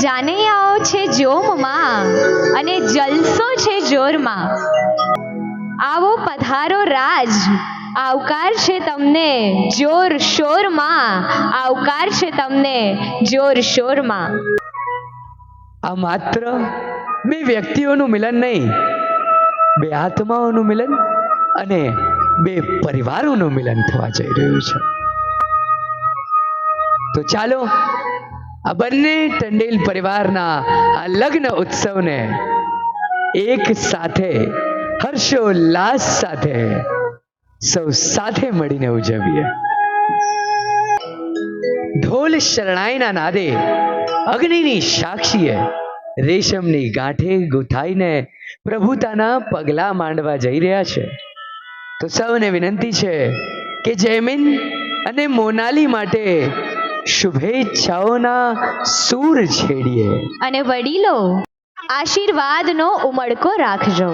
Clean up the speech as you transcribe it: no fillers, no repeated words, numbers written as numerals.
જાનૈયાઓ છે જોમમાં અને જલસો છે જોરમાં. આવો પધારો રાજ, આવકાર છે તમને જોર શોરમાં, આવકાર છે તમને જોર શોરમાં. આ માત્ર બે વ્યક્તિઓનું મિલન નહીં, બે આત્માઓનું મિલન અને બે પરિવારોનું મિલન થવા જઈ રહ્યું છે. તો ચાલો આ બંને ટંડેલ પરિવારના આ લગ્ન ઉત્સવને એક સાથે હર્ષોલ્લાસ સાથે સૌ સાથે મળીને ઉજવીએ. ઢોલ શરણાઈના નાદે અગ્નિની સાક્ષીએ રેશમની ગાંઠે ગૂંથાઈને પ્રભુતાના પગલા માંડવા જઈ રહ્યા છે. તો સૌને વિનંતી છે કે જયમીન અને મોનાલી માટે શુભેચ્છાઓના સૂર છેડીએ અને વડીલો આશીર્વાદનો ઉમળકો રાખજો.